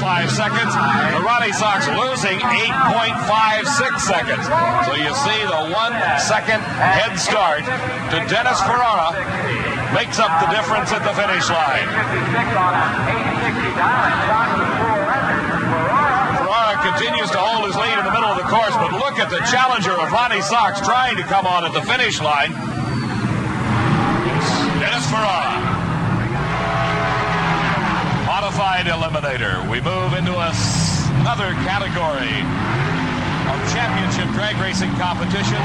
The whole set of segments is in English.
5 seconds. The Ronnie Sox losing 8.56 seconds. So you see the 1 second head start to Dennis Ferrara makes up the difference at the finish line. Ferrara continues to hold his lead in the middle of the course, but look at the challenger of Ronnie Sox trying to come on at the finish line. It's Dennis Ferrara. Modified Eliminator. We move into another category of championship drag racing competition.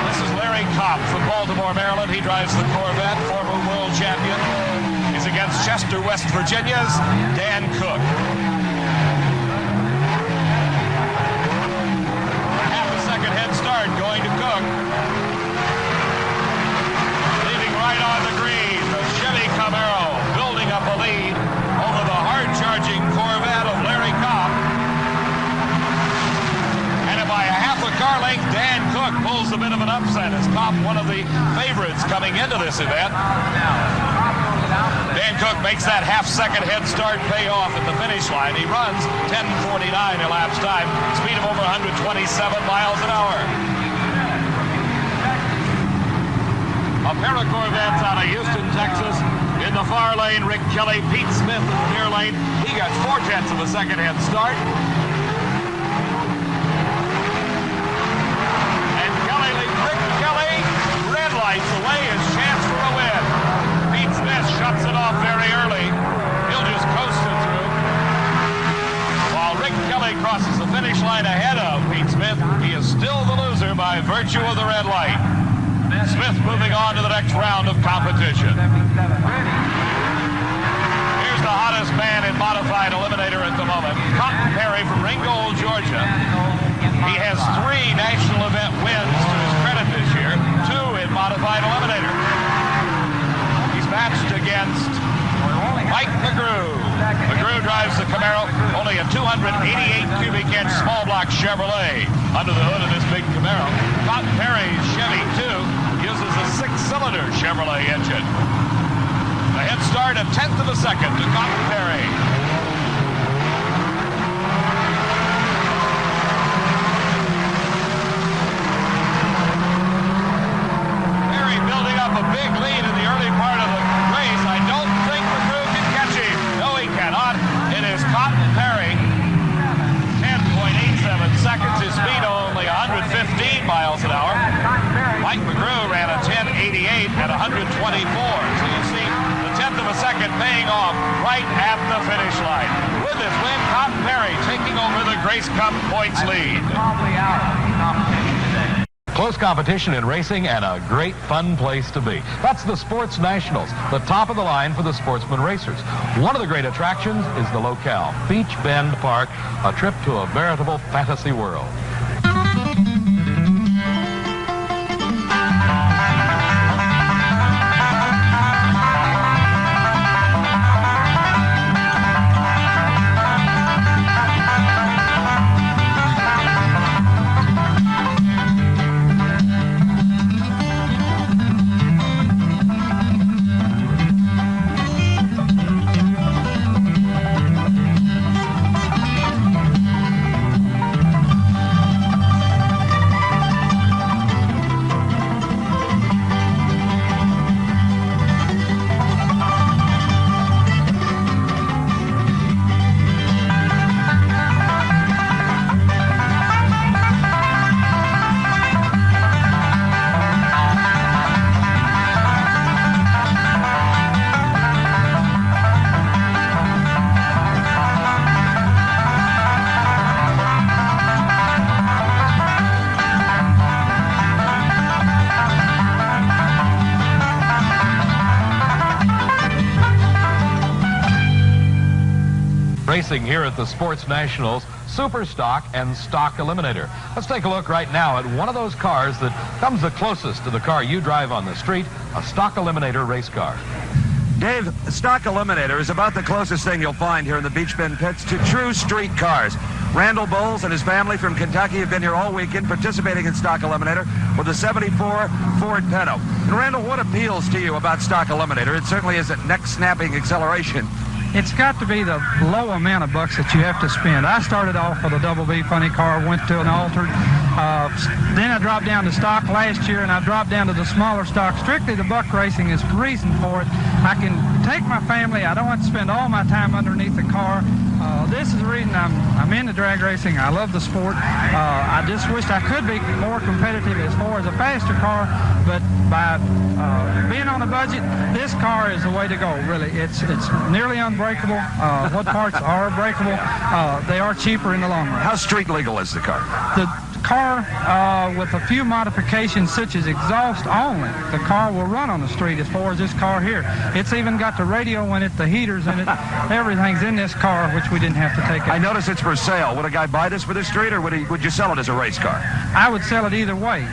This is Larry Kopp from Baltimore, Maryland. He drives the Corvette, former world champion. He's against Chester, West Virginia's Dan Cook. Half a second head start going to Cook. Leaving right on the green, the Chevy Camaro building up a lead over the hard-charging Corvette of Larry Kopp. And by a half a car length, Dan Cook pulls a bit of an upset as Kopp, one of the favorites coming into this event. Dan Cook makes that half-second head start pay off at the finish line. He runs 10:49 elapsed time, speed of over 127 miles an hour. A pair of Corvettes out of Houston, Texas. In the far lane, Rick Kelly, Pete Smith in the near lane. He got 0.4 of a second head start. And Rick Kelly red lights away his chance for a win. Pete Smith shuts it off very early. He'll just coast it through. While Rick Kelly crosses the finish line ahead of Pete Smith, he is still the loser by virtue of the red light. Smith moving on to the next round of competition. Here's the hottest man in modified Eliminator at the moment, Cotton Perry from Ringgold, Georgia. He has 3 national event wins to his credit this year, 2 in modified Eliminator. He's matched against Mike McGrew. McGrew drives the Camaro, only a 288 cubic inch small block Chevrolet under the hood of this big Camaro. Cotton Perry's Chevy 2 uses a 6-cylinder Chevrolet engine. The head start, a 1/10 of a second to Cotton Perry. Perry building up a big lead in the early part of the race. I don't think McGrew can catch him. No, he cannot. It is Cotton Perry. 10.87 seconds. His speed only 115 miles an hour. Mike McGrew ran a 10.88 at 124. So you see the 1/10 of a second paying off right at the finish line. With this win, Cotton Perry taking over the Grace Cup points lead. Close competition in racing and a great fun place to be. That's the Sports Nationals, the top of the line for the sportsman racers. One of the great attractions is the locale, Beech Bend Park, a trip to a veritable fantasy world. Racing here at the Sports Nationals, Super Stock and Stock Eliminator. Let's take a look right now at one of those cars that comes the closest to the car you drive on the street, a Stock Eliminator race car. Dave, Stock Eliminator is about the closest thing you'll find here in the Beech Bend pits to true street cars. Randall Bowles and his family from Kentucky have been here all weekend participating in Stock Eliminator with a 74 Ford Pinto. And Randall, what appeals to you about Stock Eliminator? It certainly isn't neck-snapping acceleration. it's got to be the low amount of bucks that you have to spend. I started off with a Double B funny car, went to an altered. Then I dropped down to stock last year, and I dropped down to the smaller stock. Strictly the buck racing is the reason for it. I can take my family. I don't have to spend all my time underneath the car. This is the reason I'm into drag racing. I love the sport. I just wish I could be more competitive as far as a faster car, but by being on a budget, this car is the way to go, really. It's nearly unbreakable. What parts are breakable, they are cheaper in the long run. How street legal is the car? The car, with a few modifications such as exhaust only, the car will run on the street as far as this car here. It's even got the radio in it, the heaters in it, everything's in this car, which we didn't have to take out. I notice it's for sale. Would a guy buy this for the street, or would you sell it as a race car? I would sell it either way.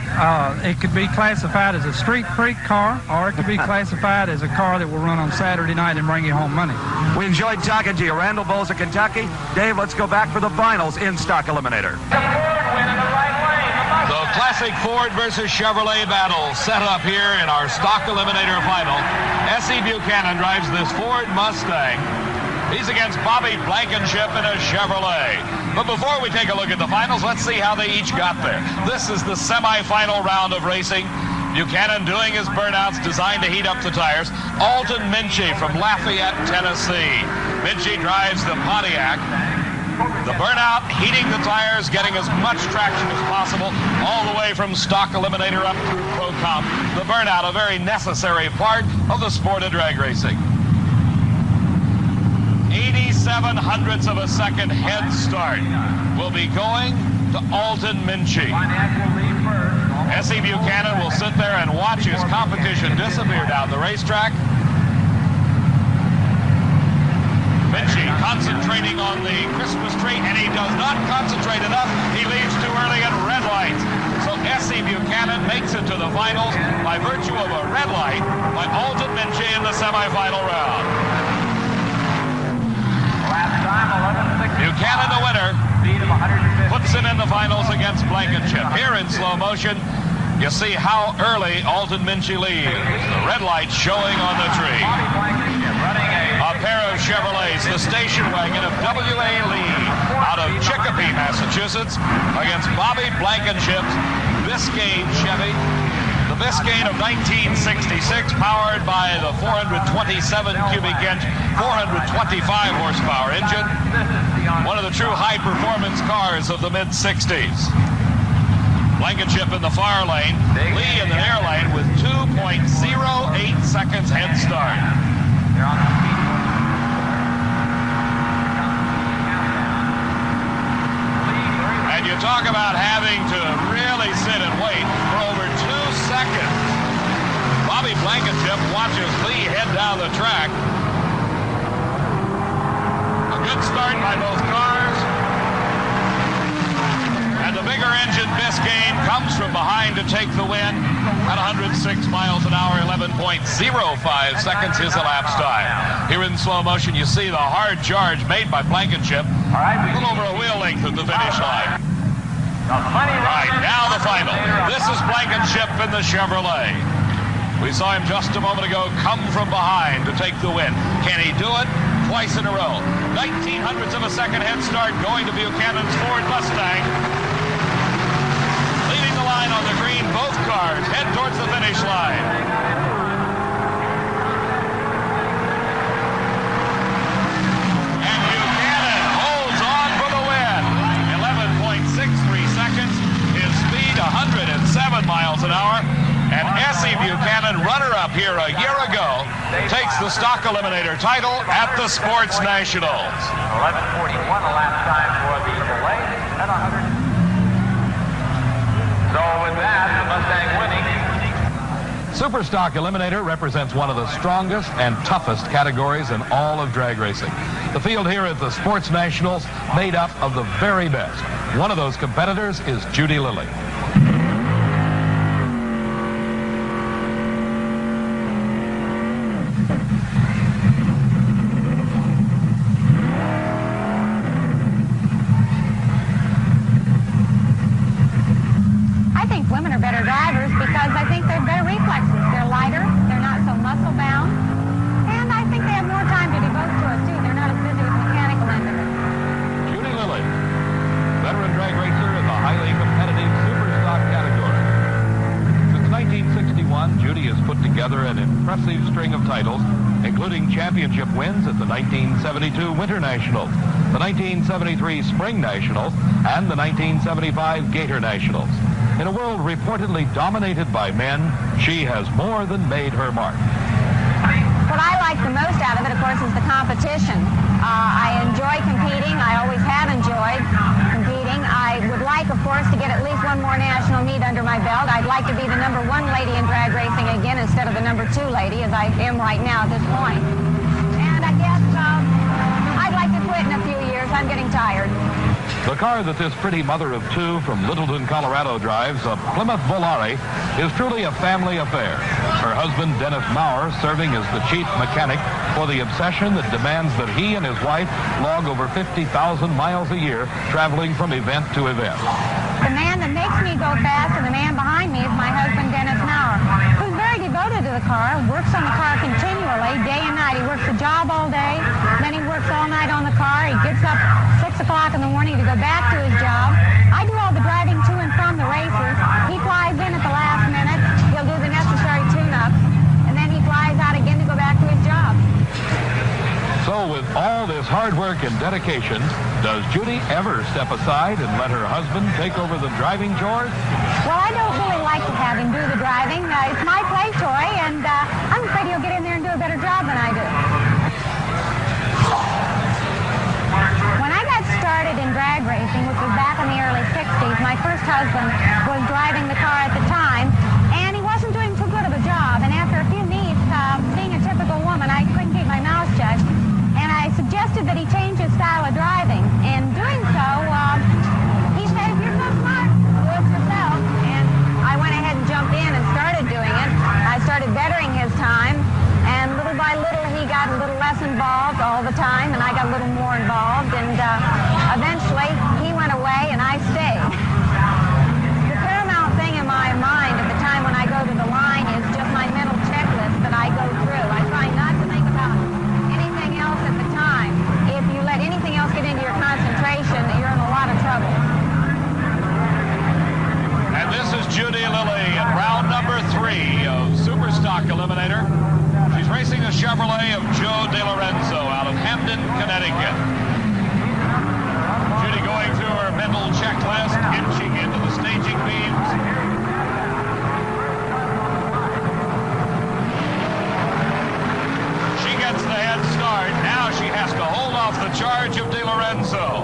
It could be classified as a street freak car, or it could be classified as a car that will run on Saturday night and bring you home money. We enjoyed talking to you. Randall Bowles of Kentucky. Dave, let's go back for the finals in Stock Eliminator. The classic Ford versus Chevrolet battle set up here in our Stock Eliminator final. S.E. Buchanan drives this Ford Mustang. He's against Bobby Blankenship in a Chevrolet. But before we take a look at the finals, let's see how they each got there. This is the semifinal round of racing. Buchanan doing his burnouts designed to heat up the tires. Alton Minchie from Lafayette, Tennessee. Minchie drives the Pontiac. The burnout, heating the tires, getting as much traction as possible, all the way from Stock Eliminator up through Pro Comp. The burnout, a very necessary part of the sport of drag racing. 87 hundredths of a second head start will be going to Alton Minchie. S.E. Buchanan will sit there and watch his competition disappear down the racetrack. Minchie concentrating on the Christmas tree, and he does not concentrate enough. He leaves too early at red lights. So S.E. Buchanan makes it to the finals by virtue of a red light by Alton Minchie in the semifinal round. Buchanan, the winner, puts him in the finals against Blankenship. Here in slow motion, you see how early Alton Minchie leaves. The red light showing on the tree. A pair of Chevrolets, the station wagon of W.A. Lee out of Chicopee, Massachusetts, against Bobby Blankenship's Biscayne Chevy. The Biscayne of 1966, powered by the 427 cubic inch, 425 horsepower engine. One of the true high-performance cars of the mid-60s. Blankenship in the far lane, Lee in the near lane with 2.08 seconds head start. And you talk about having to really sit and wait for over 2 seconds. Bobby Blankenship watches Lee head down the track. A good start by both cars. And the bigger engine Biscayne comes from behind to take the win at 106 miles an hour, 11.05 seconds his elapsed time. Here in slow motion, you see the hard charge made by Blankenship. A little over a wheel length at the finish line. Right, now the final. This is Blankenship in the Chevrolet. We saw him just a moment ago come from behind to take the win. Can he do it? Twice in a row. 19 hundredths of a second head start going to Buchanan's Ford Mustang. Leading the line on the green, both cars head towards the finish line. Miles an hour, and S.E. Buchanan, runner-up here a year ago, takes the Stock Eliminator title at the Sports Nationals. 11:41 a lap time for the delay at 100. So with that, the Mustang winning. Super Stock Eliminator represents one of the strongest and toughest categories in all of drag racing. The field here at the Sports Nationals made up of the very best. One of those competitors is Judy Lilly. They're not so muscle bound, and I think they have more time to devote to it too. They're not together an impressive string of titles, including championship wins at the 1972 Winter Nationals, the 1973 Spring Nationals, and the 1975 Gator Nationals. In a world reportedly dominated by men, she has more than made her mark. What I like the most out of it, of course, is the competition. I enjoy competing. I always have enjoyed competing. I would like, of course, to get at least one more national meet under my belt. I'd like to be the #1 lady in drag racing again instead of the #2 lady, as I am right now at this point. And I guess I'd like to quit in a few years. I'm getting tired. The car that this pretty mother of two from Littleton, Colorado drives, a Plymouth Volare, is truly a family affair. Her husband, Dennis Maurer, serving as the chief mechanic for the obsession that demands that he and his wife log over 50,000 miles a year, traveling from event to event. The man that makes me go fast and the man behind me is my husband, Dennis Maurer, who's very devoted to the car, works on the car continually, day and night. He works the job all day, then he works all night on the car. He gets up 6 o'clock in the morning to go back to his job. I do all the driving to and from the races. He flies in at the last minute. He'll do the necessary tune-ups, and then he flies out again to go back to his job. So with all this hard work and dedication, does Judy ever step aside and let her husband take over the driving chores? Well, I don't really like to have him do the driving. It's my play toy, and I'm afraid he'll get in there and do a better job than I do. When I got started in drag racing, which was back in the early 60s, my first husband was driving the car at the time, and he wasn't doing too good of a job. And after a few meets, being a typical woman, I couldn't keep my mouth shut. And I suggested that he change his style of driving. In doing so, he said, if you're so smart, do it yourself. And I went ahead and jumped in and started doing it. I started bettering his time, and little by little he got a little less involved all the time, and I got a little more involved, and eventually he went away and I stayed. The paramount thing in my mind at the time when I go to the line is just my mental checklist that I go through. I try not to think about anything else at the time. If you let anything else get into your concentration, you're in a lot of trouble. And this is Judy Lilly in round number 3 of Superstock Eliminator. She's racing a Chevrolet of Joe DeLorenzo out of Hamden, Connecticut. Judy going through her mental checklist, inching into the staging beams. She gets the head start. Now she has to hold off the charge of DeLorenzo.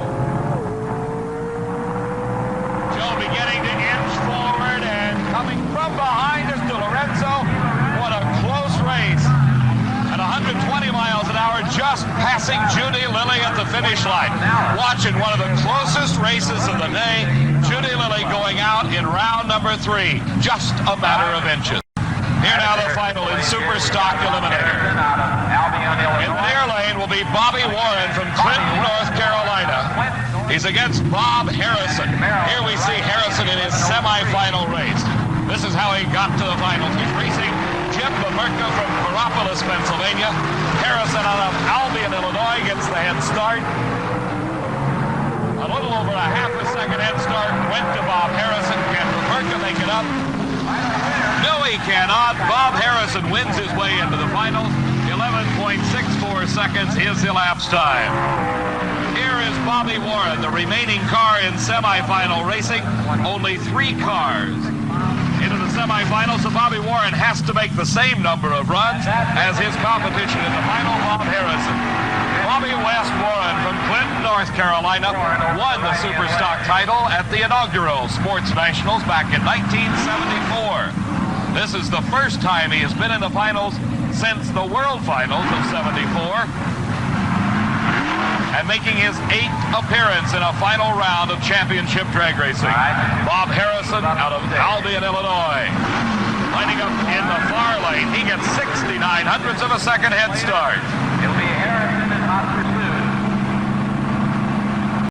Joe beginning to inch forward, and coming from behind is DeLorenzo. What a close race. At 120 miles an hour, just passing Judy Lilly at the finish line. Watching one of the closest races of the day, Judy Lilly going out in round number 3. Just a matter of inches. Here now the final in Superstock Eliminator. In their lane will be Bobby Warren from Clinton, North Carolina. He's against Bob Harrison. Here we see Harrison in his semifinal race. This is how he got to the finals. He's racing Jim Bamerka from Corapolis, Pennsylvania. Harrison out of Albion, Illinois gets the head start. A little over a half a second head start went to Bob Harrison. Can Bamerka make it up? No, he cannot. Bob Harrison wins his way into the finals. 11.64 seconds is elapsed time. Here is Bobby Warren, the remaining car in semifinal racing. Only 3 cars into the semifinals, so Bobby Warren has to make the same number of runs as his competition in the final, Bob Harrison. Bobby West Warren from Clinton, North Carolina, won the Superstock title at the inaugural Sports Nationals back in 1974. This is the first time he has been in the finals since the World Finals of '74. And making his 8th appearance in a final round of championship drag racing. Bob Harrison out of Albion, Illinois. Lining up in the far lane, he gets 69 hundredths of a second head start.